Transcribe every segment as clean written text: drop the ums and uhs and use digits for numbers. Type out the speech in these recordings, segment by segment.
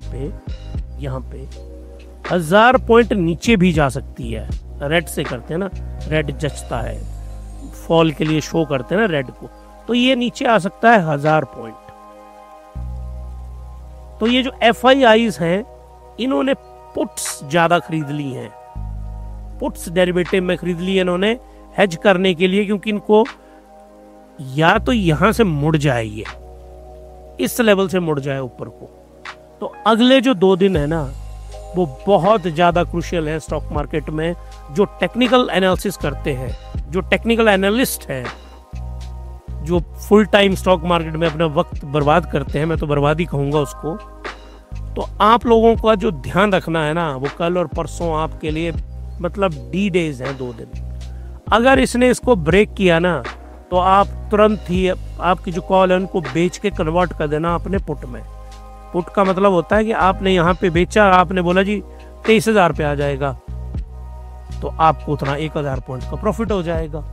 पे, यहाँ पे 1000 पॉइंट नीचे भी जा सकती है। रेड से करते हैं ना, रेड जचता है, फॉल के लिए शो करते हैं ना रेड को, तो ये नीचे आ सकता है 1000 पॉइंट। तो ये जो FIIs हैं, इन्होंने पुट्स ज्यादा खरीद ली हैं, पुट्स डेरिवेटिव में खरीद ली है इन्होंने हेज करने के लिए, क्योंकि इनको या तो यहां से मुड़ जाए, ये इस लेवल से मुड़ जाए ऊपर को। तो अगले जो 2 दिन है ना, वो बहुत ज्यादा क्रूशियल है स्टॉक मार्केट में। जो टेक्निकल एनालिसिस करते हैं, जो टेक्निकल एनालिस्ट हैं, जो फुल टाइम स्टॉक मार्केट में अपना वक्त बर्बाद करते हैं, मैं तो बर्बाद ही कहूंगा उसको, तो आप लोगों का जो ध्यान रखना है ना, वो कल और परसों आपके लिए मतलब डी डेज हैं, 2 दिन। अगर इसने इसको ब्रेक किया ना, तो आप तुरंत ही आपकी जो कॉल है उनको बेच के कन्वर्ट कर देना अपने पुट में। पुट का मतलब होता है कि आपने यहाँ पे बेचा, आपने बोला जी 23,000 पे आ जाएगा, तो आपको उतना 1000 पॉइंट का प्रॉफिट हो जाएगा।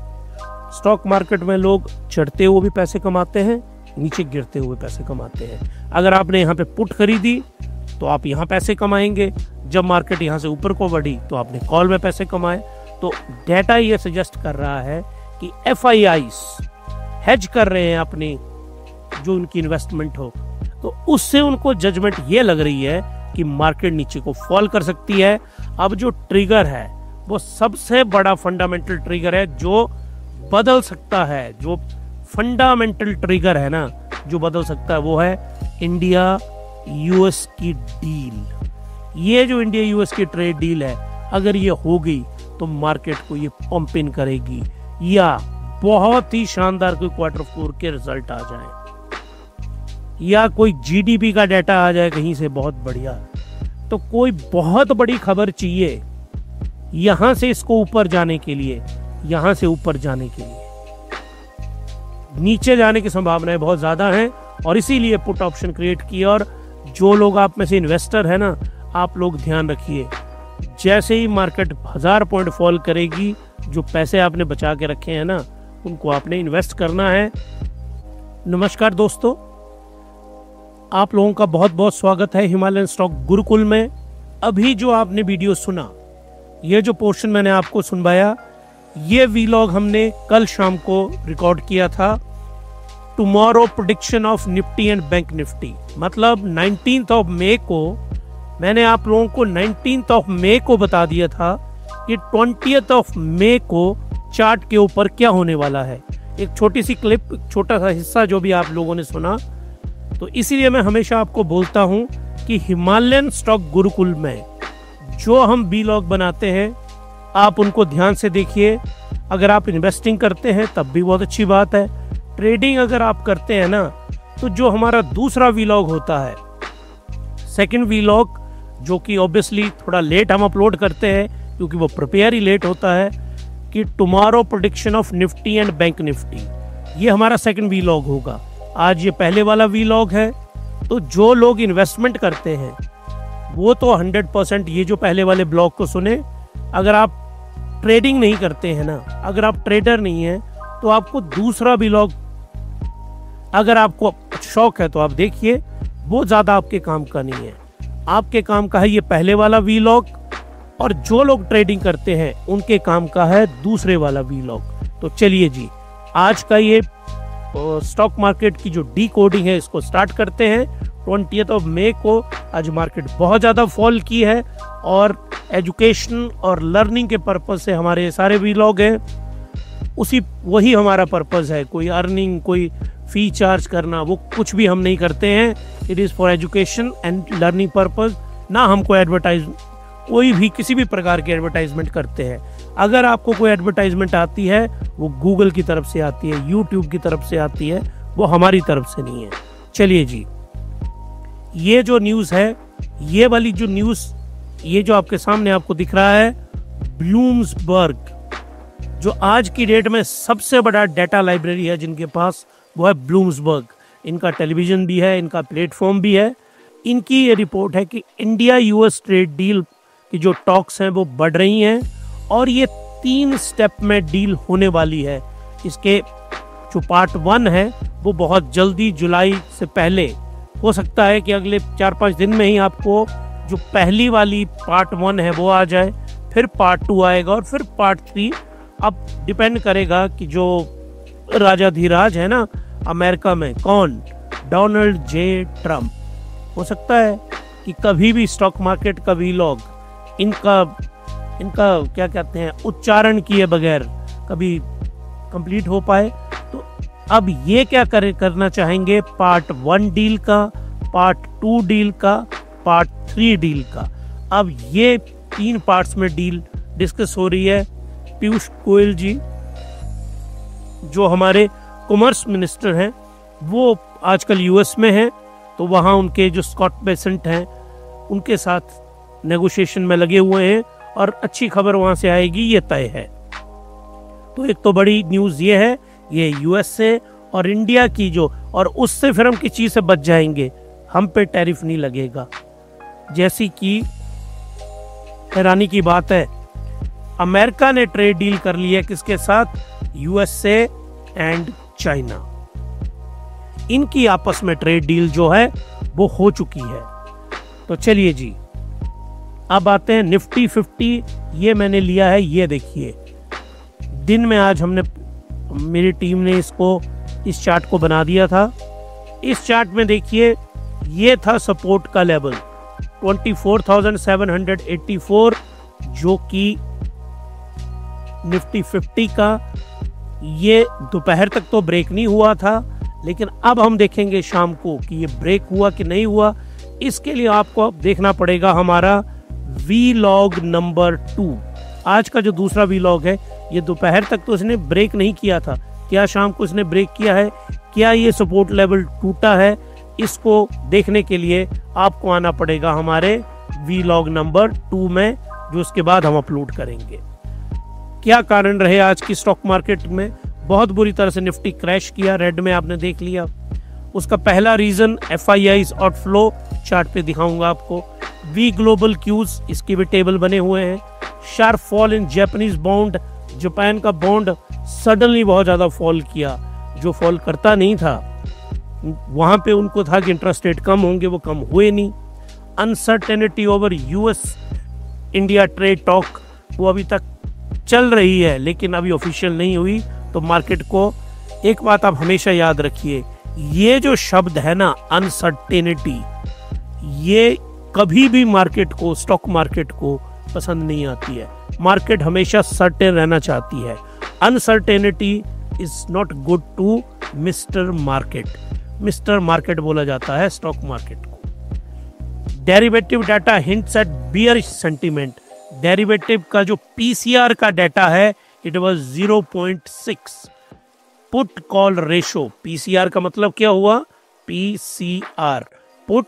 स्टॉक मार्केट में लोग चढ़ते हुए भी पैसे कमाते हैं, नीचे गिरते हुए पैसे कमाते हैं। अगर आपने यहाँ पे पुट खरीदी तो आप यहाँ पैसे कमाएंगे, जब मार्केट यहाँ से ऊपर को बढ़ी तो आपने कॉल में पैसे कमाए। तो डेटा ये सजेस्ट कर रहा है कि FIIs हेज कर रहे हैं अपनी जो उनकी इन्वेस्टमेंट हो, तो उससे उनको जजमेंट ये लग रही है कि मार्केट नीचे को फॉल कर सकती है। अब जो ट्रिगर है वो सबसे बड़ा फंडामेंटल ट्रिगर है जो बदल सकता है, जो फंडामेंटल ट्रिगर है ना जो बदल सकता है, वो है इंडिया US की डील। ये जो इंडिया US की ट्रेड डील है, अगर ये हो गई तो मार्केट को ये पंप इन करेगी, या बहुत ही शानदार कोई Q4 के रिजल्ट आ जाए, या कोई GDP का डाटा आ जाए कहीं से बहुत बढ़िया, तो कोई बहुत बड़ी खबर चाहिए यहां से इसको ऊपर जाने के लिए, यहां से ऊपर जाने के लिए। नीचे जाने की संभावनाएं बहुत ज्यादा हैं, और इसीलिए पुट ऑप्शन क्रिएट किया। और जो लोग आप में से इन्वेस्टर है ना, आप लोग ध्यान रखिए, जैसे ही मार्केट 1000 पॉइंट फॉल करेगी, जो पैसे आपने बचा के रखे हैं ना, उनको आपने इन्वेस्ट करना है। नमस्कार दोस्तों, आप लोगों का बहुत बहुत स्वागत है हिमालयन स्टॉक गुरुकुल में। अभी जो आपने वीडियो सुना, ये जो पोर्शन मैंने आपको सुनवाया, ये वीलॉग हमने कल शाम को रिकॉर्ड किया था। Tomorrow prediction of Nifty and bank Nifty, मतलब 19 मई को मैंने आप लोगों को 19 मई को बता दिया था कि 20 मई को चार्ट के ऊपर क्या होने वाला है। एक छोटी सी क्लिप, छोटा सा हिस्सा जो भी आप लोगों ने सुना। तो इसीलिए मैं हमेशा आपको बोलता हूं कि हिमालयन स्टॉक गुरुकुल में जो हम वीलॉग बनाते हैं, आप उनको ध्यान से देखिए। अगर आप इन्वेस्टिंग करते हैं तब भी बहुत अच्छी बात है, ट्रेडिंग अगर आप करते हैं ना, तो जो हमारा दूसरा वीलॉग होता है, सेकंड वीलॉग, जो कि ऑब्वियसली थोड़ा लेट हम अपलोड करते हैं क्योंकि वो प्रिपेयर ही लेट होता है, कि tomorrow prediction of Nifty and bank Nifty, ये हमारा सेकंड वीलॉग होगा। आज ये पहले वाला वीलॉग है। तो जो लोग इन्वेस्टमेंट करते हैं वो तो 100% ये जो पहले वाले ब्लॉग को सुने। अगर आप ट्रेडिंग नहीं करते हैं ना, अगर आप ट्रेडर नहीं हैं, तो आपको दूसरा वीलॉग, अगर आपको शौक है तो आप देखिए, वो ज्यादा आपके काम का नहीं है। आपके काम का है ये पहले वाला वीलॉग, और जो लोग ट्रेडिंग करते हैं उनके काम का है दूसरे वाला वीलॉग। तो चलिए जी, आज का ये स्टॉक मार्केट की जो डी कोडिंग है इसको स्टार्ट करते हैं। 20 मई को आज मार्केट बहुत ज़्यादा फॉल की है, और एजुकेशन और लर्निंग के पर्पज से हमारे सारे वीलॉग हैं, वही हमारा पर्पज है। कोई अर्निंग, कोई फी चार्ज करना, वो कुछ भी हम नहीं करते हैं। It is for education and learning purpose. ना हमको एडवर्टाइज, कोई भी किसी भी प्रकार की एडवर्टाइजमेंट करते हैं। अगर आपको कोई एडवर्टाइजमेंट आती है, वो गूगल की तरफ से आती है, यूट्यूब की तरफ से आती है, वो हमारी तरफ से नहीं है। चलिए जी, ये जो न्यूज़ है, ये वाली जो न्यूज़, ये जो आपके सामने आपको दिख रहा है, ब्लूम्सबर्ग, जो आज की डेट में सबसे बड़ा डेटा लाइब्रेरी है जिनके पास, वो है ब्लूम्सबर्ग। इनका टेलीविज़न भी है, इनका प्लेटफॉर्म भी है। इनकी ये रिपोर्ट है कि इंडिया US ट्रेड डील की जो टॉक्स हैं वो बढ़ रही हैं, और ये 3 स्टेप में डील होने वाली है। इसके जो पार्ट 1 है वो बहुत जल्दी जुलाई से पहले हो सकता है कि अगले 4-5 दिन में ही आपको जो पहली वाली पार्ट 1 है वो आ जाए, फिर पार्ट 2 आएगा और फिर पार्ट 3। अब डिपेंड करेगा कि जो राजाधिराज है ना अमेरिका में, कौन, डोनाल्ड जे ट्रम्प, हो सकता है कि कभी भी स्टॉक मार्केट का व्लॉग इनका क्या कहते हैं उच्चारण किए बगैर कभी कंप्लीट हो पाए। तो अब ये क्या करना चाहेंगे, पार्ट 1 डील का, पार्ट 2 डील का, पार्ट 3 डील का। अब ये 3 पार्ट्स में डील डिस्कस हो रही है। पीयूष गोयल जी जो हमारे कॉमर्स मिनिस्टर हैं वो आजकल यूएस में हैं, तो वहाँ उनके जो स्कॉट बेसेंट हैं उनके साथ नेगोशिएशन में लगे हुए हैं और अच्छी खबर वहाँ से आएगी ये तय है। तो एक तो बड़ी न्यूज़ ये है, ये यूएस से और इंडिया की जो, और उससे फिर हम किस चीज़ से बच जाएंगे, हम पे टैरिफ नहीं लगेगा। जैसी कि हैरानी की बात है, अमेरिका ने ट्रेड डील कर ली है किसके साथ, यूएसए एंड चाइना। इनकी आपस में ट्रेड डील जो है वो हो चुकी है। तो चलिए जी, अब आते हैं निफ्टी 50। ये मैंने लिया है, ये देखिए दिन में आज हमने, मेरी टीम ने इसको, इस चार्ट को बना दिया था। इस चार्ट में देखिए ये था सपोर्ट का लेवल 24,784, जो कि निफ्टी 50 का। ये दोपहर तक तो ब्रेक नहीं हुआ था, लेकिन अब हम देखेंगे शाम को कि ये ब्रेक हुआ कि नहीं हुआ। इसके लिए आपको अब देखना पड़ेगा हमारा वीलॉग नंबर 2। आज का जो दूसरा वीलॉग है, ये दोपहर तक तो इसने ब्रेक नहीं किया था, क्या शाम को इसने ब्रेक किया है, क्या ये सपोर्ट लेवल टूटा है, इसको देखने के लिए आपको आना पड़ेगा हमारे वीलॉग नंबर 2 में, जो उसके बाद हम अपलोड करेंगे। क्या कारण रहे आज की स्टॉक मार्केट में, बहुत बुरी तरह से निफ्टी क्रैश किया, रेड में आपने देख लिया। उसका पहला रीजन FIIs आउटफ्लो, चार्ट पे दिखाऊंगा आपको। वी ग्लोबल क्यूज, इसके भी टेबल बने हुए हैं। Sharp fall in Japanese bond, Japan का बॉन्ड सडनली बहुत ज्यादा फॉल किया, जो फॉल करता नहीं था। वहां पे उनको था कि इंटरेस्ट रेट कम होंगे, वो कम हुए नहीं। Uncertainty over US India trade talk, वो अभी तक चल रही है लेकिन अभी ऑफिशियल नहीं हुई। तो मार्केट को एक बात आप हमेशा याद रखिए, ये जो शब्द है ना अनसर्टेनिटी, ये कभी भी मार्केट को, स्टॉक मार्केट को पसंद नहीं आती है। मार्केट हमेशा सर्टेन रहना चाहती है। Uncertainty is not good to mister market. Mister market बोला जाता है स्टॉक मार्केट को। Derivative data hints at bearish sentiment. Derivative का जो पीसीआर का डाटा है, it was 0.6। Put call ratio, PCR का मतलब क्या हुआ, PCR, put,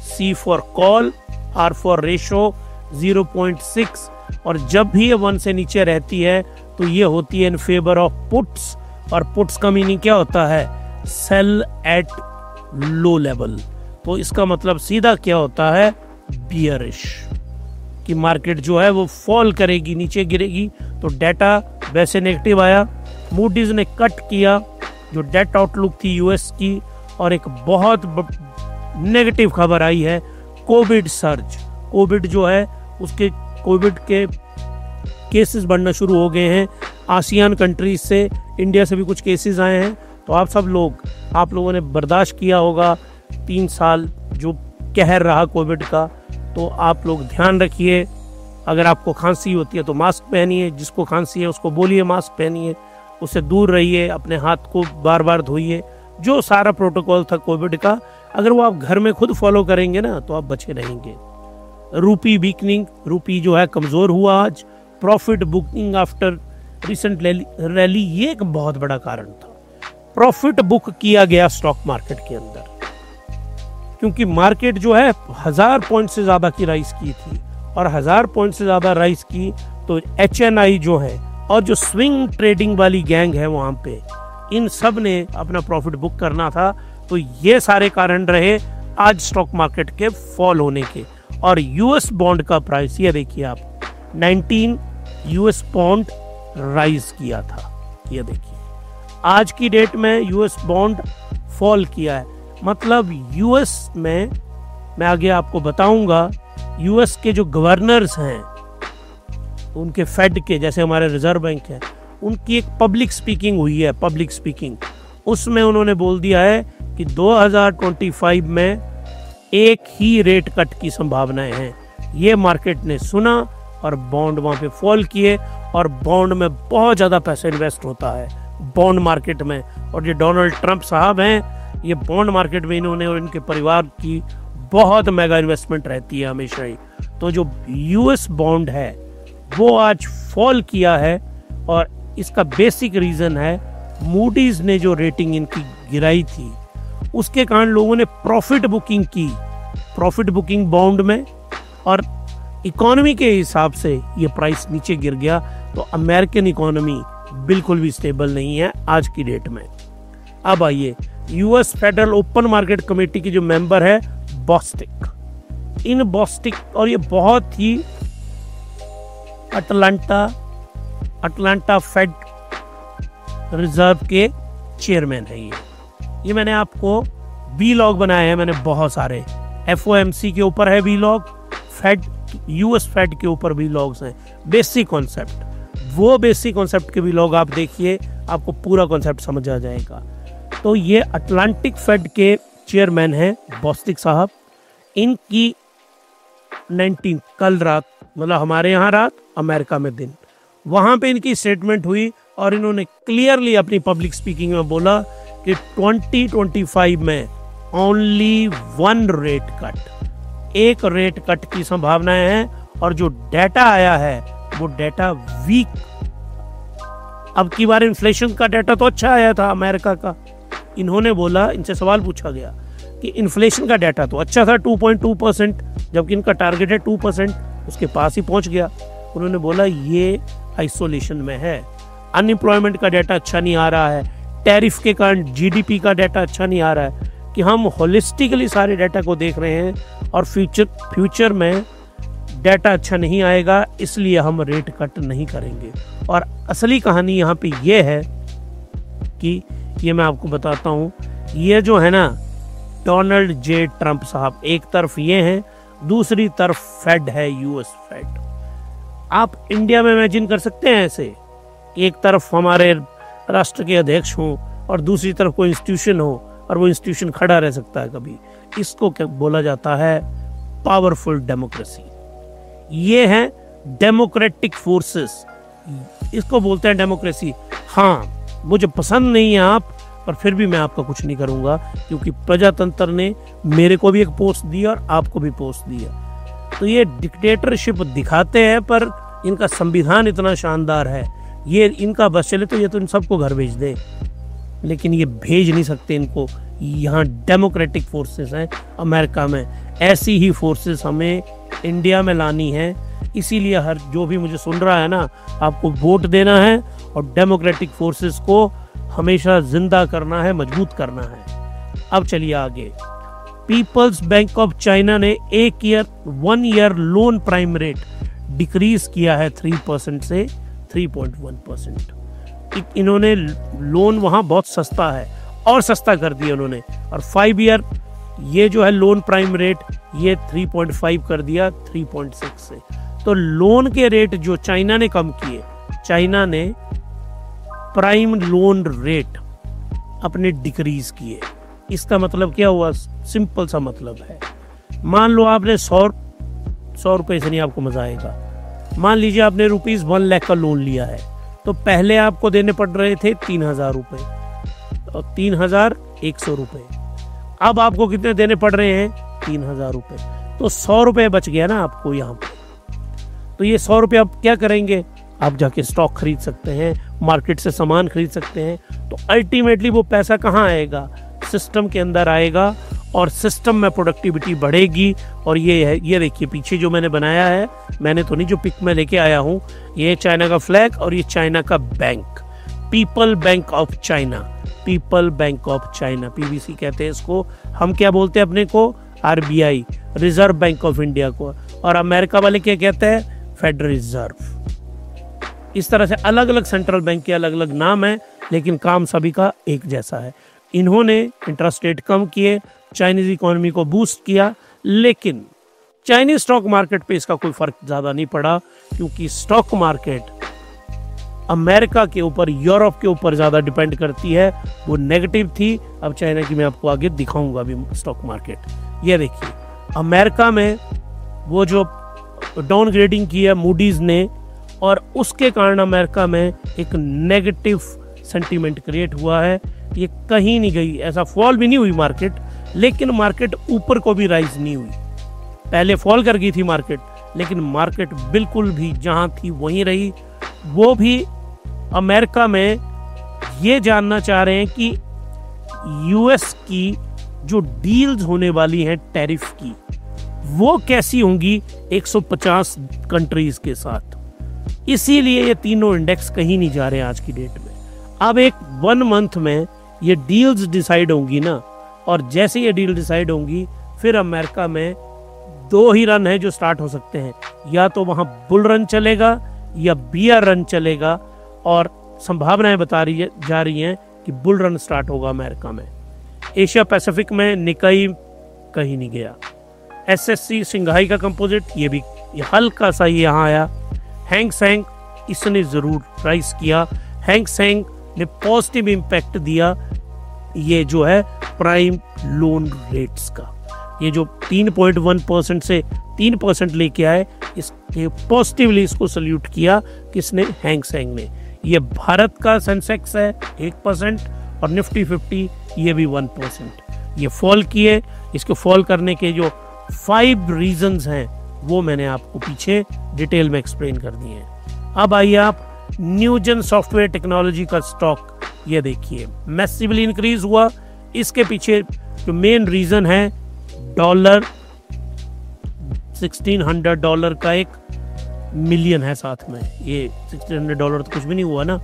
C for call, R for ratio, 0.6। और जब भी ये 1 से नीचे रहती है तो ये होती है इन फेवर ऑफ पुट्स, और पुट्स का मीनिंग क्या होता है, सेल एट लो लेवल। तो इसका मतलब सीधा क्या होता है, बियरिश, कि मार्केट जो है वो फॉल करेगी, नीचे गिरेगी। तो डाटा वैसे नेगेटिव आया। मूडीज ने कट किया जो डेट आउटलुक थी यूएस की, और एक बहुत नेगेटिव खबर आई है, कोविड सर्ज। कोविड जो है उसके, कोविड के केसेस बढ़ना शुरू हो गए हैं। आसियान कंट्रीज से, इंडिया से भी कुछ केसेस आए हैं। तो आप लोगों ने बर्दाश्त किया होगा 3 साल जो कहर रहा कोविड का। तो आप लोग ध्यान रखिए, अगर आपको खांसी होती है तो मास्क पहनिए, जिसको खांसी है उसको बोलिए मास्क पहनिए, उससे दूर रहिए, अपने हाथ को बार बार धोइए। जो सारा प्रोटोकॉल था कोविड का, अगर वो आप घर में खुद फॉलो करेंगे ना तो आप बचे रहेंगे। रूपी वीकनिंग, रूपी जो है कमजोर हुआ आज। Profit booking after recent rally, ये एक बहुत बड़ा कारण था। प्रॉफिट बुक किया गया स्टॉक मार्केट के अंदर, क्योंकि मार्केट जो है 1000 पॉइंट से ज्यादा की राइज की थी, और 1000 पॉइंट से ज्यादा राइज की तो HNI जो है और जो स्विंग ट्रेडिंग वाली गैंग है वहां पे, इन सब ने अपना प्रॉफिट बुक करना था। तो ये सारे कारण रहे आज स्टॉक मार्केट के फॉल होने के। और यूएस बॉन्ड का प्राइस ये देखिए आप, 19 यूएस बॉन्ड राइज किया था। ये देखिए आज की डेट में यूएस बॉन्ड फॉल किया है। मतलब यूएस में, मैं आगे आपको बताऊंगा, यूएस के जो गवर्नर्स हैं उनके फेड के, जैसे हमारे रिजर्व बैंक है, उनकी एक पब्लिक स्पीकिंग हुई है, पब्लिक स्पीकिंग। उसमें उन्होंने बोल दिया है कि 2025 में एक ही रेट कट की संभावनाएं हैं। ये मार्केट ने सुना और बॉन्ड वहाँ पे फॉल किए, और बॉन्ड में बहुत ज़्यादा पैसा इन्वेस्ट होता है बॉन्ड मार्केट में। और ये डोनाल्ड ट्रंप साहब हैं, ये बॉन्ड मार्केट में इन्होंने और इनके परिवार की बहुत मेगा इन्वेस्टमेंट रहती है हमेशा ही। तो जो यूएस बॉन्ड है वो आज फॉल किया है, और इसका बेसिक रीज़न है मूडीज ने जो रेटिंग इनकी गिराई थी उसके कारण लोगों ने प्रॉफिट बुकिंग की, प्रॉफिट बुकिंग बॉन्ड में, और इकोनॉमी के हिसाब से ये प्राइस नीचे गिर गया। तो अमेरिकन इकोनॉमी बिल्कुल भी स्टेबल नहीं है आज की डेट में। अब आइए, US federal open market committee के जो मेंबर है बॉस्टिक, इन बॉस्टिक, और ये बहुत ही अटलांटा फेड रिजर्व के चेयरमैन है। ये मैंने आपको वीलॉग बनाए हैं, मैंने बहुत सारे, एफओएमसी के ऊपर है वीलॉग, फेड, यूएस फेड के ऊपर वीलॉग्स हैं, बेसिक कॉन्सेप्ट। वो बेसिक कॉन्सेप्ट के वीलॉग आप देखिए, आपको पूरा कॉन्सेप्ट समझ आ जाएगा। तो ये अटलांटिक फेड के चेयरमैन हैं बॉस्टिक साहब। इनकी 19 कल रात, मतलब हमारे यहाँ रात, अमेरिका में दिन, वहाँ पे इनकी स्टेटमेंट हुई, और इन्होंने क्लियरली अपनी पब्लिक स्पीकिंग में बोला कि 2025 में ओनली वन रेट कट, एक रेट कट की संभावनाएं हैं। और जो डेटा आया है वो डेटा वीक, अब की बार इन्फ्लेशन का डेटा तो अच्छा आया था अमेरिका का। इन्होंने बोला, इनसे सवाल पूछा गया कि इन्फ्लेशन का डेटा तो अच्छा था 2.2%, जबकि इनका टारगेट है 2%, उसके पास ही पहुंच गया। उन्होंने बोला ये आइसोलेशन में है, अनएम्प्लॉयमेंट का डेटा अच्छा नहीं आ रहा है, टैरिफ के कारण जीडीपी का डेटा अच्छा नहीं आ रहा है, कि हम होलिस्टिकली सारे डेटा को देख रहे हैं, और फ्यूचर में डेटा अच्छा नहीं आएगा, इसलिए हम रेट कट नहीं करेंगे। और असली कहानी यहाँ पे ये है कि ये मैं आपको बताता हूँ, ये जो है ना डोनाल्ड जे ट्रंप साहब, एक तरफ ये हैं, दूसरी तरफ फेड है, यूएस फेड। आप इंडिया में इमेजिन कर सकते हैं ऐसे, एक तरफ हमारे राष्ट्र के अध्यक्ष हों और दूसरी तरफ कोई इंस्टीट्यूशन हो, और वो इंस्टीट्यूशन खड़ा रह सकता है कभी। इसको क्या बोला जाता है? Powerful democracy. ये है डेमोक्रेटिक फोर्सेस, इसको बोलते हैं डेमोक्रेसी। हाँ, मुझे पसंद नहीं है आप, पर फिर भी मैं आपका कुछ नहीं करूंगा, क्योंकि प्रजातंत्र ने मेरे को भी एक पोस्ट दी और आपको भी पोस्ट दी है। तो ये डिक्टेटरशिप दिखाते हैं, पर इनका संविधान इतना शानदार है, ये इनका बस चले तो ये तो इन सबको घर भेज दे, लेकिन ये भेज नहीं सकते इनको। यहाँ डेमोक्रेटिक फोर्सेस हैं अमेरिका में, ऐसी ही फोर्सेस हमें इंडिया में लानी है। इसीलिए हर जो भी मुझे सुन रहा है ना, आपको वोट देना है और डेमोक्रेटिक फोर्सेस को हमेशा जिंदा करना है, मजबूत करना है। अब चलिए आगे। पीपल्स बैंक ऑफ चाइना ने 1 year loan prime rate decrease किया है 3% से 3.1%। इन्होंने लोन वहाँ बहुत सस्ता है और सस्ता कर दिया उन्होंने, और 5 ईयर ये जो है लोन प्राइम रेट ये 3.5 कर दिया 3.6 से। तो लोन के रेट जो चाइना ने कम किए, चाइना ने प्राइम लोन रेट अपने डिक्रीज किए। इसका मतलब क्या हुआ? सिंपल सा मतलब है, मान लो आपने 100 रुपए से नहीं आपको मजा आएगा, मान लीजिए आपने ₹1 लाख का लोन लिया है, तो पहले आपको देने पड़ रहे थे 3,000 रुपए और 3,100 रुपए। अब आपको कितने देने पड़ रहे हैं? 3,000 रुपए। तो 100 रुपए बच गया ना आपको यहाँ पे। तो ये 100 रुपए आप क्या करेंगे? आप जाके स्टॉक खरीद सकते हैं, मार्केट से सामान खरीद सकते हैं। तो अल्टीमेटली वो पैसा कहाँ आएगा? सिस्टम के अंदर आएगा, और सिस्टम में प्रोडक्टिविटी बढ़ेगी। और ये है, ये देखिए पीछे जो मैंने बनाया है, मैंने तो नहीं, जो पिक में लेके आया हूँ, ये चाइना का फ्लैग और ये चाइना का bank, people bank of China, people bank of China, PBC कहते हैं इसको। हम क्या बोलते हैं अपने को? RBI, reserve bank of India को। और अमेरिका वाले क्या कहते हैं? Federal reserve. इस तरह से अलग अलग सेंट्रल बैंक के अलग अलग नाम है, लेकिन काम सभी का एक जैसा है। इन्होंने इंटरेस्ट रेट कम किए, चाइनीज इकोनॉमी को बूस्ट किया, लेकिन चाइनीज स्टॉक मार्केट पे इसका कोई फर्क ज़्यादा नहीं पड़ा, क्योंकि स्टॉक मार्केट अमेरिका के ऊपर, यूरोप के ऊपर ज़्यादा डिपेंड करती है, वो नेगेटिव थी। अब चाइना की मैं आपको आगे दिखाऊंगा अभी स्टॉक मार्केट। ये देखिए अमेरिका में वो जो डाउनग्रेडिंग की है मूडीज ने, और उसके कारण अमेरिका में एक नेगेटिव सेंटीमेंट क्रिएट हुआ है। ये कहीं नहीं गई, ऐसा फॉल भी नहीं हुई मार्केट, लेकिन मार्केट ऊपर को भी राइज नहीं हुई। पहले फॉल कर गई थी मार्केट, लेकिन मार्केट बिल्कुल भी जहां थी वहीं रही। वो भी अमेरिका में ये जानना चाह रहे हैं कि यूएस की जो डील्स होने वाली हैं टैरिफ की, वो कैसी होंगी 150 कंट्रीज के साथ। इसीलिए ये तीनों इंडेक्स कहीं नहीं जा रहे हैं आज की डेट में। अब एक 1 मंथ में ये डील्स डिसाइड होंगी ना, और जैसे ये डील डिसाइड होंगी फिर अमेरिका में 2 ही रन है जो स्टार्ट हो सकते हैं, या तो वहां बुल रन चलेगा या बियर रन चलेगा, और संभावनाएं जा रही हैं कि बुल रन स्टार्ट होगा अमेरिका में। एशिया पैसिफिक में निकाई कहीं नहीं गया। एसएससी सिंघाई का कंपोजिट ये भी हल्का सा यहाँ आया। हैंग सेंग इसने जरूर राइज किया। हैंग सेंग ने पॉजिटिव इम्पैक्ट दिया ये जो है प्राइम लोन रेट्स का। ये जो 3.1% से 3% लेके आए, इसके पॉजिटिवली इसको सल्यूट किया किसने? हैंग सेंग ने। ये भारत का सेंसेक्स है 1% और निफ्टी 50 ये भी 1%। ये फॉल किए। इसके फॉल करने के जो 5 रीजंस हैं वो मैंने आपको पीछे डिटेल में एक्सप्लेन कर दिए हैं। अब आइए आप न्यूजन सॉफ्टवेयर टेक्नोलॉजी का स्टॉक ये देखिए, मैसिवली इंक्रीज हुआ। इसके पीछे जो मेन रीजन है डॉलर, $1600 का एक मिलियन है साथ में। ये $1600 तो कुछ भी नहीं हुआ ना,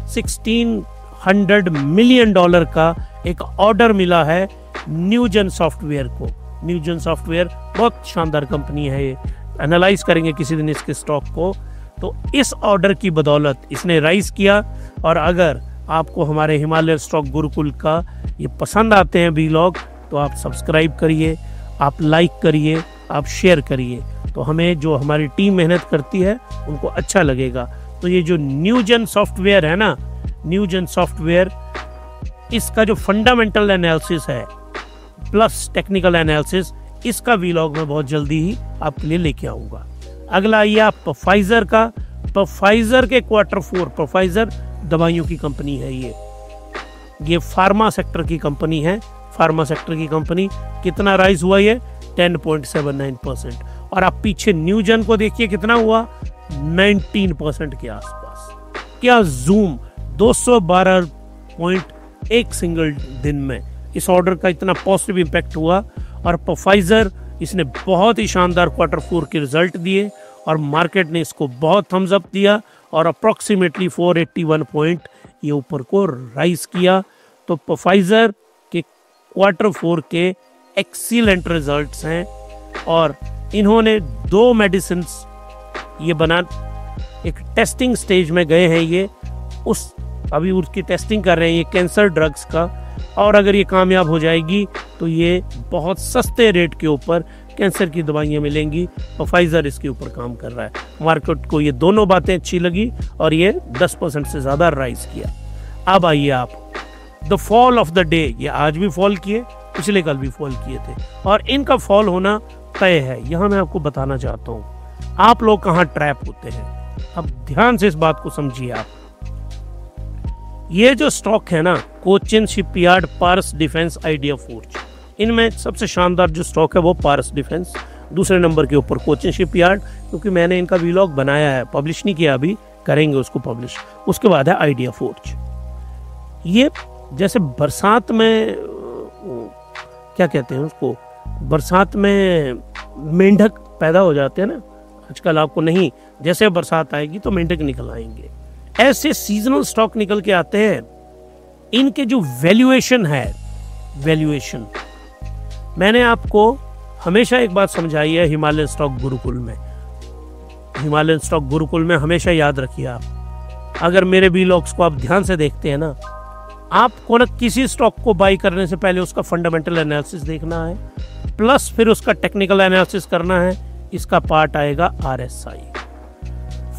$1600 मिलियन का एक ऑर्डर मिला है न्यूजन सॉफ्टवेयर को। न्यूजन सॉफ्टवेयर बहुत शानदार कंपनी है, ये एनालाइज करेंगे किसी दिन इसके स्टॉक को। तो इस ऑर्डर की बदौलत इसने राइज किया। और अगर आपको हमारे हिमालय स्टॉक गुरुकुल का ये पसंद आते हैं व्लॉग, तो आप सब्सक्राइब करिए, आप लाइक करिए, आप शेयर करिए, तो हमें जो हमारी टीम मेहनत करती है उनको अच्छा लगेगा। तो ये जो न्यूजन सॉफ्टवेयर है ना, न्यूजन सॉफ्टवेयर, इसका जो फंडामेंटल एनालिसिस है प्लस टेक्निकल एनालिसिस, इसका व्लॉग मैं बहुत जल्दी ही आपके लिए लेके आऊँगा। अगला आइए आप फाइजर का। फाइजर के Q4, फाइजर दवाइयों की कंपनी है, ये फार्मा सेक्टर की कंपनी है। फार्मा सेक्टर की कंपनी कितना राइज हुआ ये 10.79%। और आप पीछे न्यूजन को देखिए कितना हुआ 19% के आसपास। क्या जूम 212 एक सिंगल दिन में इस ऑर्डर का इतना पॉजिटिव इंपैक्ट हुआ। और फाइजर इसने बहुत ही शानदार Q4 के रिजल्ट दिए और मार्केट ने इसको बहुत थम्स अप दिया और अप्रोक्सीमेटली 481 पॉइंट ये ऊपर को राइज किया। तो फाइजर के Q4 के एक्सीलेंट रिजल्ट्स हैं और इन्होंने 2 मेडिसिन ये बना, एक टेस्टिंग स्टेज में गए हैं ये, उस अभी उसकी टेस्टिंग कर रहे हैं ये कैंसर ड्रग्स का। और अगर ये कामयाब हो जाएगी तो ये बहुत सस्ते रेट के ऊपर कैंसर की दवाइयाँ मिलेंगी और फाइजर इसके ऊपर काम कर रहा है। मार्केट को ये दोनों बातें अच्छी लगी और ये 10% से ज़्यादा राइज किया। अब आइए आप the fall of the day, ये आज भी फॉल किए, पिछले कल भी फॉल किए थे और इनका फॉल होना तय है। यहाँ मैं आपको बताना चाहता हूँ आप लोग कहाँ ट्रैप होते हैं। अब ध्यान से इस बात को समझिए आप। ये जो स्टॉक है ना, कोचिन शिपयार्ड, पारस डिफेंस, आइडिया फोर्ज, इनमें सबसे शानदार जो स्टॉक है वो पारस डिफेंस, दूसरे नंबर के ऊपर कोचिन शिपयार्ड, क्योंकि मैंने इनका व्लॉग बनाया है, पब्लिश नहीं किया, अभी करेंगे उसको पब्लिश। उसके बाद है आइडिया फोर्ज। ये जैसे बरसात में क्या कहते हैं उसको, बरसात में मेंढक पैदा हो जाते हैं ना आजकल, आपको नहीं, जैसे बरसात आएगी तो मेंढक निकल आएंगे, ऐसे सीजनल स्टॉक निकल के आते हैं। इनके जो वैल्यूएशन है, वैल्यूएशन मैंने आपको हमेशा एक बात समझाई है हिमालय स्टॉक गुरुकुल में। हिमालय स्टॉक गुरुकुल में हमेशा याद रखिए आप, अगर मेरे व्लॉग्स को आप ध्यान से देखते हैं ना आपको ना किसी स्टॉक को बाई करने से पहले उसका फंडामेंटल एनालिसिस देखना है, प्लस फिर उसका टेक्निकल एनालिसिस करना है। इसका पार्ट आएगा RSI।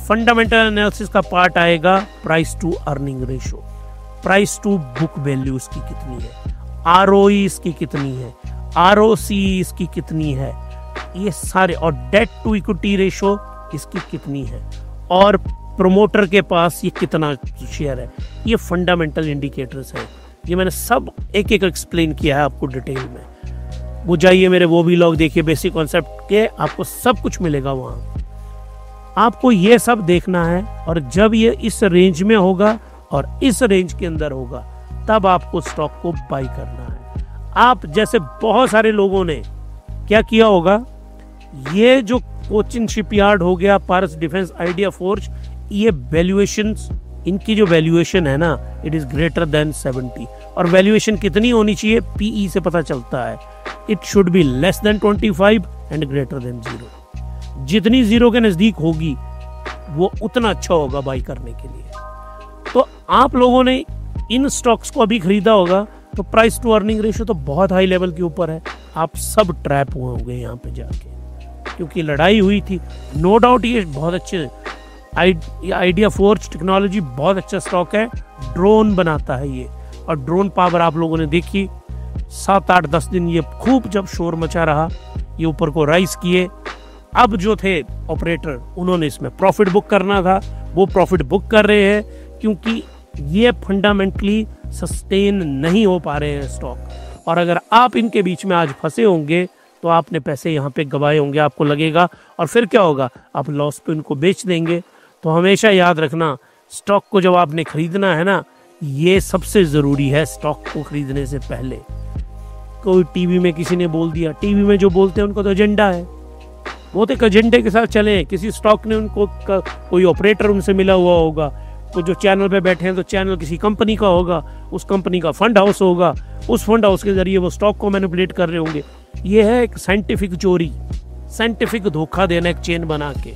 फंडामेंटल एनालिसिस का पार्ट आएगा price to earning ratio, price to book value इसकी कितनी है, ROE इसकी कितनी है, ROC इसकी कितनी है, ये सारे, और डेट टू इक्विटी रेशो इसकी कितनी है, और प्रोमोटर के पास ये कितना शेयर है। ये फंडामेंटल इंडिकेटर्स हैं। ये मैंने सब एक एक एक्सप्लेन किया है आपको डिटेल में। वो जाइए मेरे वो भी लॉग देखिए, बेसिक कॉन्सेप्ट के, आपको सब कुछ मिलेगा वहाँ। आपको ये सब देखना है, और जब ये इस रेंज में होगा और इस रेंज के अंदर होगा तब आपको स्टॉक को बाई करना है। आप जैसे बहुत सारे लोगों ने क्या किया होगा, ये जो कोचिन शिपयार्ड हो गया, पारस डिफेंस, आइडिया फोर्ज, ये वैल्यूएशंस, इनकी जो वैल्यूएशन है ना, इट इज ग्रेटर देन 70। और वैल्यूएशन कितनी होनी चाहिए, PE से पता चलता है, it should be less than 25 and greater than 0। जितनी 0 के नजदीक होगी वो उतना अच्छा होगा बाई करने के लिए। तो आप लोगों ने इन स्टॉक्स को अभी खरीदा होगा तो प्राइस टू अर्निंग रेशियो तो बहुत हाई लेवल के ऊपर है। आप सब ट्रैप हुए होंगे यहाँ पे जाके, क्योंकि लड़ाई हुई थी। नो डाउट ये बहुत अच्छे आइडिया फोर्ज टेक्नोलॉजी बहुत अच्छा स्टॉक है, ड्रोन बनाता है ये, और ड्रोन पावर आप लोगों ने देखी 7, 8, 10 दिन ये खूब जब शोर मचा रहा, ये ऊपर को राइज किए। अब जो थे ऑपरेटर, उन्होंने इसमें प्रॉफिट बुक करना था, वो प्रॉफिट बुक कर रहे हैं, क्योंकि ये फंडामेंटली सस्टेन नहीं हो पा रहे हैं स्टॉक। और अगर आप इनके बीच में आज फंसे होंगे तो आपने पैसे यहाँ पे गवाए होंगे, आपको लगेगा, और फिर क्या होगा, आप लॉस पे इनको बेच देंगे। तो हमेशा याद रखना, स्टॉक को जब आपने खरीदना है ना, ये सबसे ज़रूरी है स्टॉक को खरीदने से पहले। कोई टीवी में किसी ने बोल दिया, टीवी में जो बोलते हैं उनको तो एजेंडा है, वो तो एक एजेंडे के साथ चले। किसी स्टॉक ने उनको कोई ऑपरेटर उनसे मिला हुआ होगा, तो जो चैनल पे बैठे हैं तो चैनल किसी कंपनी का होगा, उस कंपनी का फंड हाउस होगा, उस फंड हाउस के जरिए वो स्टॉक को मैनिपुलेट कर रहे होंगे। ये है एक साइंटिफिक चोरी, साइंटिफिक धोखा देना, एक चेन बना के।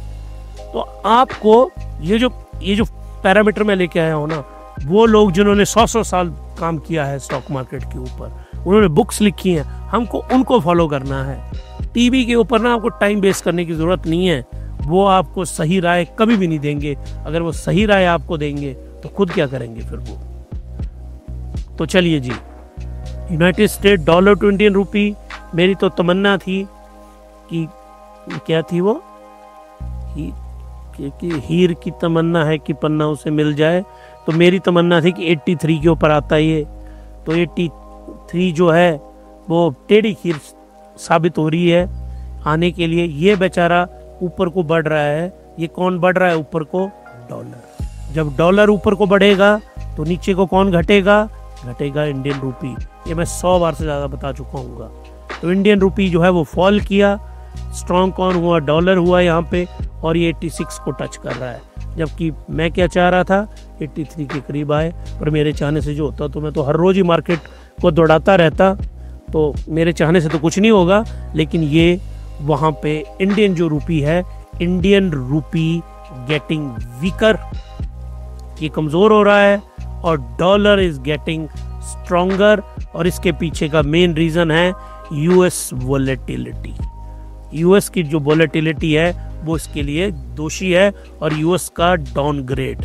तो आपको ये जो पैरामीटर में लेके आया हूँ ना, वो लोग जिन्होंने 100 साल काम किया है स्टॉक मार्केट के ऊपर, उन्होंने बुक्स लिखी हैं, हमको उनको फॉलो करना है। टीवी के ऊपर ना आपको टाइम वेस्ट करने की जरूरत नहीं है, वो आपको सही राय कभी भी नहीं देंगे। अगर वो सही राय आपको देंगे तो खुद क्या करेंगे फिर वो। तो चलिए जी, United State dollar to Indian rupee, मेरी तो तमन्ना थी कि क्या थी वो, कि हीर की तमन्ना है कि पन्ना उसे मिल जाए। तो मेरी तमन्ना थी कि 83 के ऊपर आता ये, तो 83 जो है वो टेढ़ी खीर साबित हो रही है आने के लिए। ये बेचारा ऊपर को बढ़ रहा है। ये कौन बढ़ रहा है ऊपर को? डॉलर। जब डॉलर ऊपर को बढ़ेगा तो नीचे को कौन घटेगा? घटेगा इंडियन रूपी। ये मैं 100 बार से ज़्यादा बता चुका हूँ। तो इंडियन रूपी जो है वो फॉल किया, स्ट्रॉन्ग कौन हुआ? डॉलर हुआ यहाँ पे, और ये 86 को टच कर रहा है। जबकि मैं क्या चाह रहा था, 83 के करीब आए, पर मेरे चाहने से जो होता तो मैं तो हर रोज ही मार्केट को दौड़ाता रहता, तो मेरे चाहने से तो कुछ नहीं होगा। लेकिन ये वहाँ पे इंडियन जो रूपी है, इंडियन रूपी गेटिंग वीकर, ये कमज़ोर हो रहा है, और डॉलर इज गेटिंग स्ट्रॉन्गर। और इसके पीछे का मेन रीज़न है यूएस वोलेटिलिटी। यूएस की जो वोलेटिलिटी है वो इसके लिए दोषी है, और यूएस का डाउनग्रेड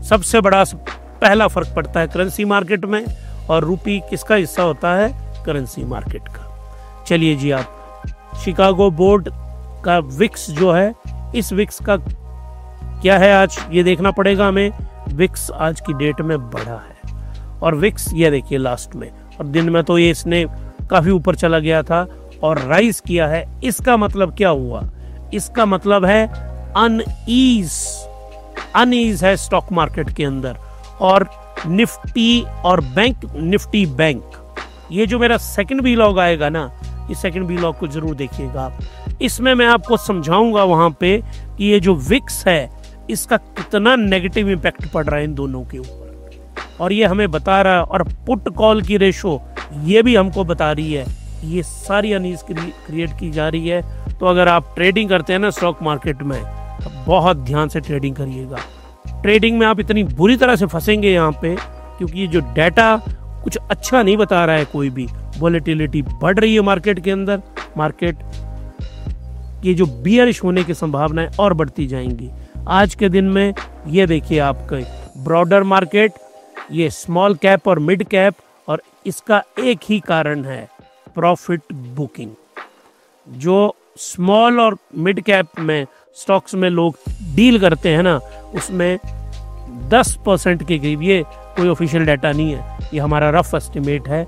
सबसे बड़ा पहला फर्क पड़ता है करेंसी मार्केट में, और रूपी किसका हिस्सा होता है? करेंसी मार्केट का। चलिए जी, आप शिकागो बोर्ड का विक्स जो है, इस विक्स का क्या है आज ये देखना पड़ेगा हमें। विक्स आज की डेट में बढ़ा है, और विक्स ये देखिए लास्ट में, और दिन में तो ये इसने काफी ऊपर चला गया था और राइज किया है। इसका मतलब क्या हुआ? इसका मतलब है अनईज है स्टॉक मार्केट के अंदर। और निफ्टी और बैंक निफ्टी बैंक, ये जो मेरा सेकंड वीलॉग आएगा ना, इस सेकंड वीलॉग को जरूर देखिएगा आप। इसमें मैं आपको समझाऊंगा वहां पे कि ये जो विक्स है इसका कितना नेगेटिव इम्पैक्ट पड़ रहा है इन दोनों के ऊपर, और ये हमें बता रहा है। और पुट कॉल की रेशो ये भी हमको बता रही है। ये सारी अनीज क्रिएट की जा रही है। तो अगर आप ट्रेडिंग करते हैं ना स्टॉक मार्केट में, तो बहुत ध्यान से ट्रेडिंग करिएगा। ट्रेडिंग में आप इतनी बुरी तरह से फंसेंगे यहाँ पे क्योंकि ये जो डाटा कुछ अच्छा नहीं बता रहा है कोई भी। वॉलेटिलिटी बढ़ रही है मार्केट के अंदर, मार्केट की जो बियरिश होने की संभावनाएं और बढ़ती जाएंगी। आज के दिन में ये देखिए आपका ब्रॉडर मार्केट, ये स्मॉल कैप और मिड कैप, और इसका एक ही कारण है प्रॉफिट बुकिंग। जो स्मॉल और मिड कैप में स्टॉक्स में लोग डील करते हैं ना, उसमें 10% के करीब, ये कोई ऑफिशियल डाटा नहीं है, ये हमारा रफ एस्टिमेट है,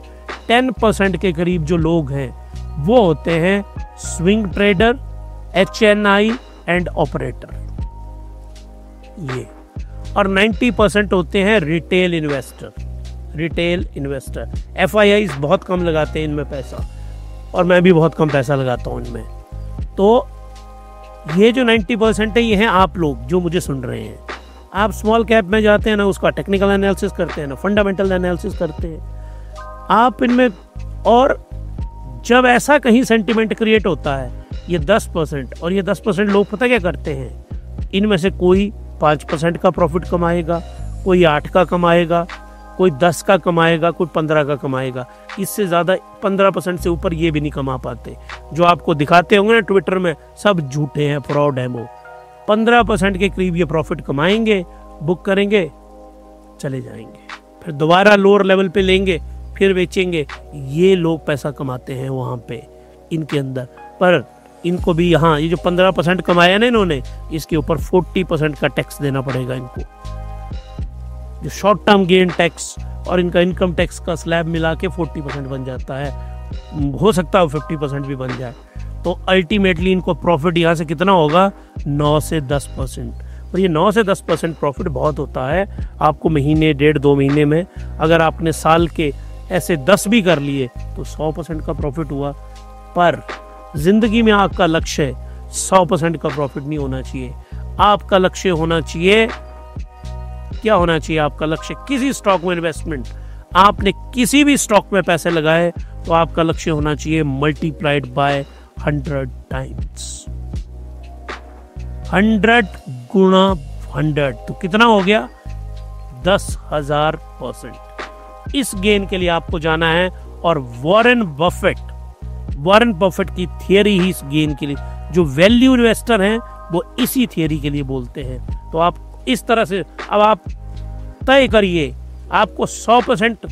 10% के करीब जो लोग हैं वो होते हैं swing trader, HNI and operator ये, और 90% होते हैं retail investor. Retail investor FIIs बहुत कम लगाते हैं इनमें पैसा, और मैं भी बहुत कम पैसा लगाता हूँ इनमें। तो ये जो 90% है, ये हैं आप लोग जो मुझे सुन रहे हैं। आप स्मॉल कैप में जाते हैं ना, उसका टेक्निकल एनालिसिस करते हैं ना, फंडामेंटल एनालिसिस करते हैं आप इनमें, और जब ऐसा कहीं सेंटिमेंट क्रिएट होता है, ये 10%, और ये 10% लोग पता क्या करते हैं, इनमें से कोई 5% का प्रॉफिट कमाएगा, कोई 8 का कमाएगा, कोई 10 का कमाएगा, कोई 15 का कमाएगा। इससे ज़्यादा 15% से ऊपर ये भी नहीं कमा पाते। जो आपको दिखाते होंगे ना ट्विटर में, सब झूठे हैं, फ्रॉड है वो। 15% के करीब ये प्रॉफिट कमाएंगे, बुक करेंगे, चले जाएंगे, फिर दोबारा लोअर लेवल पे लेंगे, फिर बेचेंगे। ये लोग पैसा कमाते हैं वहाँ पे इनके अंदर। पर इनको भी यहाँ ये जो 15% कमाया ना इन्होंने, इसके ऊपर 40% का टैक्स देना पड़ेगा इनको। जो शॉर्ट टर्म गेन टैक्स और इनका इनकम टैक्स का स्लैब मिला के 40% बन जाता है, हो सकता है 50% भी बन जाए। तो अल्टीमेटली इनको प्रॉफिट यहाँ से कितना होगा, 9 से 10%। और ये 9 से 10% प्रॉफिट बहुत होता है आपको महीने, 1.5-2 महीने में। अगर आपने साल के ऐसे 10 भी कर लिए तो 100% का प्रॉफिट हुआ। पर जिंदगी में आपका लक्ष्य 100% का प्रॉफिट नहीं होना चाहिए। आपका लक्ष्य होना चाहिए, क्या होना चाहिए आपका लक्ष्य? किसी स्टॉक में इन्वेस्टमेंट, आपने किसी भी स्टॉक में पैसे लगाए तो आपका लक्ष्य होना चाहिए मल्टीप्लाइड बाय 100 टाइम्स। 100 गुणा 100 तो कितना हो गया? 10,000%। इस गेन के लिए आपको जाना है, और वॉरेन बफेट की थियरी ही इस गेन के लिए, जो वैल्यू इन्वेस्टर हैं वो इसी थियरी के लिए बोलते हैं। तो आप इस तरह से अब आप तय करिए, आपको 100%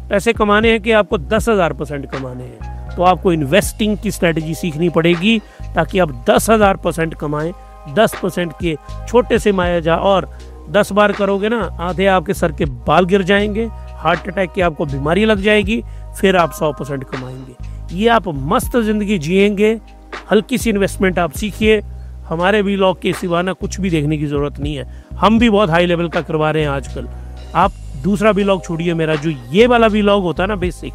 पैसे कमाने हैं कि आपको 10,000% कमाने हैं। तो आपको इन्वेस्टिंग की स्ट्रेटजी सीखनी पड़ेगी ताकि आप 10,000% कमाएं। 10% के छोटे से माया जा, और 10 बार करोगे ना, आधे आपके सर के बाल गिर जाएंगे, हार्ट अटैक की आपको बीमारी लग जाएगी, फिर आप 100% कमाएंगे। ये आप मस्त जिंदगी जिएंगे। हल्की सी इन्वेस्टमेंट आप सीखिए। हमारे व्लॉग के सिवा ना कुछ भी देखने की जरूरत नहीं है, हम भी बहुत हाई लेवल का करवा रहे हैं आजकल। आप दूसरा व्लॉग छोड़िए मेरा, जो ये वाला व्लॉग होता है ना, बेसिक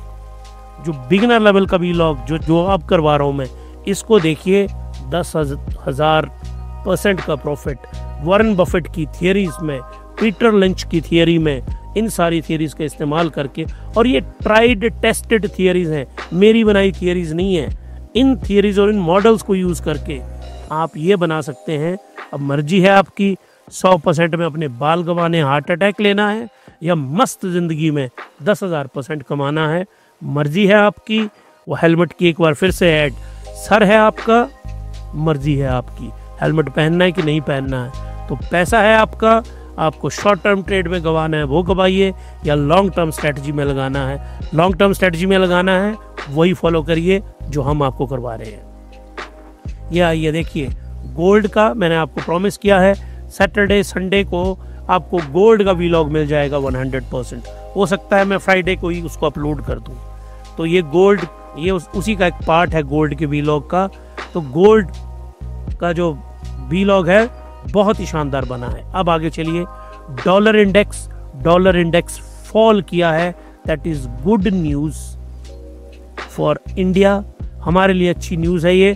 जो बिगिनर लेवल का व्लॉग जो अब करवा रहा हूँ मैं, इसको देखिए। 10,000% का प्रॉफिट वॉरेन बफेट की थियरीज में, पीटर लिंच की थियरी में, इन सारी थियरीज का इस्तेमाल करके, और ये ट्राइड टेस्टेड थियरीज हैं, मेरी बनाई थियरीज नहीं है। इन थियरीज और इन मॉडल्स को यूज करके आप ये बना सकते हैं। अब मर्जी है आपकी, 100% में अपने बाल गंवाने, हार्ट अटैक लेना है, या मस्त जिंदगी में 10,000% कमाना है। मर्जी है आपकी। वो हेलमेट की एक बार फिर से ऐड, सर है आपका, मर्जी है आपकी हेलमेट पहनना है कि नहीं पहनना है। तो पैसा है आपका, आपको शॉर्ट टर्म ट्रेड में गंवाना है वो गंवाइए, या लॉन्ग टर्म स्ट्रेटजी में लगाना है। लॉन्ग टर्म स्ट्रेटजी में लगाना है वही फॉलो करिए जो हम आपको करवा रहे हैं। ये देखिए गोल्ड का मैंने आपको प्रॉमिस किया है, सैटरडे संडे को आपको गोल्ड का व्लॉग मिल जाएगा 100%। हो सकता है मैं फ्राइडे को ही उसको अपलोड कर दूं। तो ये गोल्ड, ये उसी का एक पार्ट है गोल्ड के व्लॉग का। तो गोल्ड का जो व्लॉग है बहुत ही शानदार बना है। अब आगे चलिए, डॉलर इंडेक्स फॉल किया है। That is good news for India. हमारे लिए अच्छी न्यूज है ये,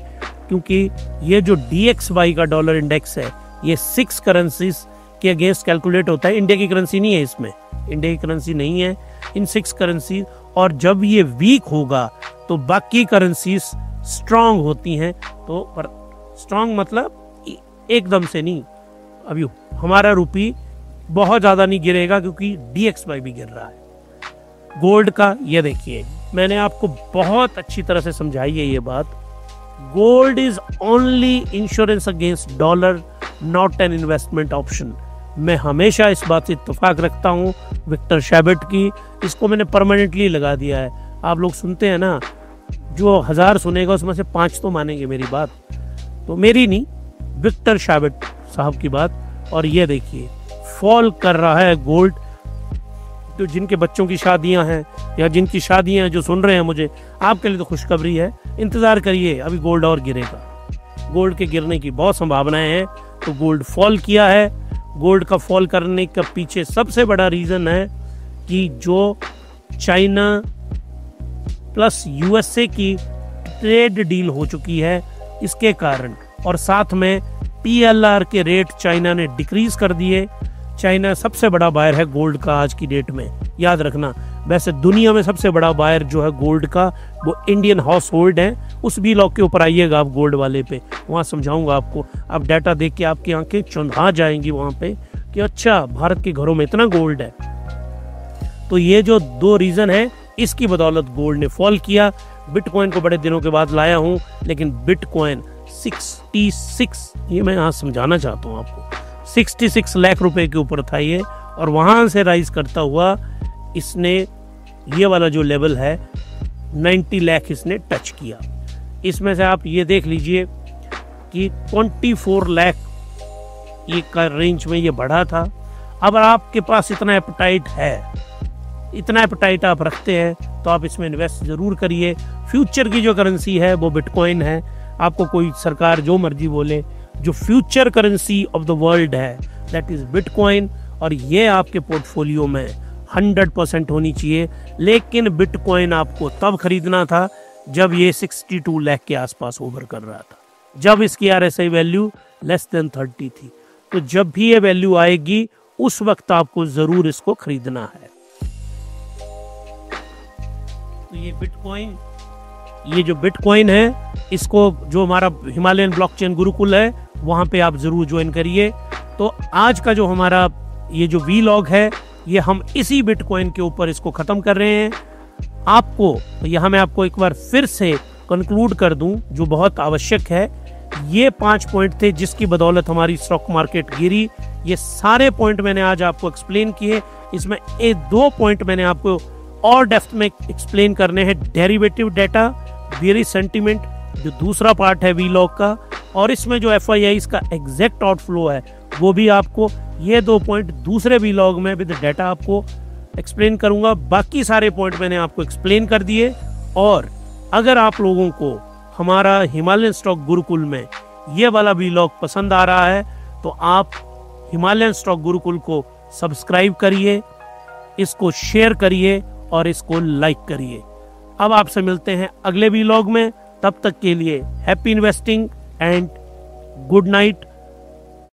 क्योंकि ये जो DXY का डॉलर इंडेक्स है, ये 6 करेंसीज के अगेंस्ट कैलकुलेट होता है। इंडिया की करेंसी नहीं है इसमें, इंडिया की करेंसी नहीं है इन 6 करेंसी। और जब ये वीक होगा तो बाकी करेंसीज स्ट्रांग होती हैं। तो पर स्ट्रांग मतलब एकदम से नहीं, अभी हमारा रुपी बहुत ज़्यादा नहीं गिरेगा क्योंकि DXY भी गिर रहा है। गोल्ड का ये देखिए, मैंने आपको बहुत अच्छी तरह से समझाई है ये बात। Gold is only insurance against dollar, not an investment option. मैं हमेशा इस बात से इत्तेफाक रखता हूँ विक्टर शैबट की, इसको मैंने परमानेंटली लगा दिया है। आप लोग सुनते हैं ना, जो 1000 सुनेगा उसमें से 5 तो मानेंगे मेरी बात, तो मेरी नहीं, विक्टर शैबट साहब की बात। और ये देखिए फॉल कर रहा है गोल्ड। तो जिनके बच्चों की शादियां हैं या जिनकी शादियां जो सुन रहे हैं मुझे, आपके लिए तो खुशखबरी है, इंतजार करिए, अभी गोल्ड और गिरेगा। गोल्ड के गिरने की बहुत संभावनाएं हैं। तो गोल्ड फॉल किया है। गोल्ड का फॉल करने का पीछे सबसे बड़ा रीजन है कि जो चाइना प्लस यूएसए की ट्रेड डील हो चुकी है, इसके कारण, और साथ में पीएलआर के रेट चाइना ने डिक्रीज कर दिए। चाइना सबसे बड़ा बायर है गोल्ड का आज की डेट में, याद रखना। वैसे दुनिया में सबसे बड़ा बायर जो है गोल्ड का, वो इंडियन हाउस होल्ड है। उस भी लॉक के ऊपर आइएगा आप गोल्ड वाले पे, वहाँ समझाऊंगा आपको। आप डाटा देख के आपकी आंखें चौंधा जाएंगी वहाँ पे कि अच्छा, भारत के घरों में इतना गोल्ड है। तो ये जो 2 रीजन है, इसकी बदौलत गोल्ड ने फॉल किया। बिटकॉइन को बड़े दिनों के बाद लाया हूँ, लेकिन बिटकॉइन 66, ये मैं यहाँ समझाना चाहता हूँ आपको, 66 लाख रुपए के ऊपर था ये, और वहां से राइज करता हुआ इसने ये वाला जो लेवल है 90 लाख इसने टच किया। इसमें से आप ये देख लीजिए कि 24 लाख ये का रेंज में ये बढ़ा था। अब आपके पास इतना एपेटाइट है, इतना एपेटाइट आप रखते हैं, तो आप इसमें इन्वेस्ट जरूर करिए। फ्यूचर की जो करेंसी है वो बिटकॉइन है। आपको कोई सरकार जो मर्जी बोले, जो future currency of the world है दैट इज बिटकॉइन, और ये आपके पोर्टफोलियो में 100% होनी चाहिए। लेकिन बिटकॉइन आपको तब खरीदना था जब ये 62 लाख के आसपास ओवर कर रहा था, जब इसकी RSI वैल्यू लेस देन 30 थी। तो जब भी ये वैल्यू आएगी उस वक्त आपको जरूर इसको खरीदना है। तो ये बिटकॉइन, ये जो बिटकॉइन है, इसको जो हमारा हिमालयन ब्लॉकचेन गुरुकुल है वहां पे आप जरूर ज्वाइन करिए। तो आज का जो हमारा ये जो वीलॉग है, ये हम इसी बिटकॉइन के ऊपर इसको खत्म कर रहे हैं। आपको यहाँ मैं आपको एक बार फिर से कंक्लूड कर दूं, जो बहुत आवश्यक है। ये 5 पॉइंट थे जिसकी बदौलत हमारी स्टॉक मार्केट गिरी। ये सारे पॉइंट मैंने आज आपको एक्सप्लेन किए। इसमें 2 पॉइंट मैंने आपको और डेप्थ में एक्सप्लेन करने हैं, डेरिवेटिव डाटा, बेयरिश सेंटीमेंट, जो दूसरा पार्ट है वीलॉग का, और इसमें जो FIIs का एग्जैक्ट आउटफ्लो है वो भी आपको, ये 2 पॉइंट दूसरे वीलॉग में विद डाटा आपको एक्सप्लेन करूंगा। बाकी सारे पॉइंट मैंने आपको एक्सप्लेन कर दिए। और अगर आप लोगों को हमारा हिमालयन स्टॉक गुरुकुल में ये वाला वीलॉग पसंद आ रहा है, तो आप हिमालयन स्टॉक गुरुकुल को सब्सक्राइब करिए, इसको शेयर करिए और इसको लाइक करिए। अब आपसे मिलते हैं अगले वीलॉग में। तब तक के लिए happy investing and good night.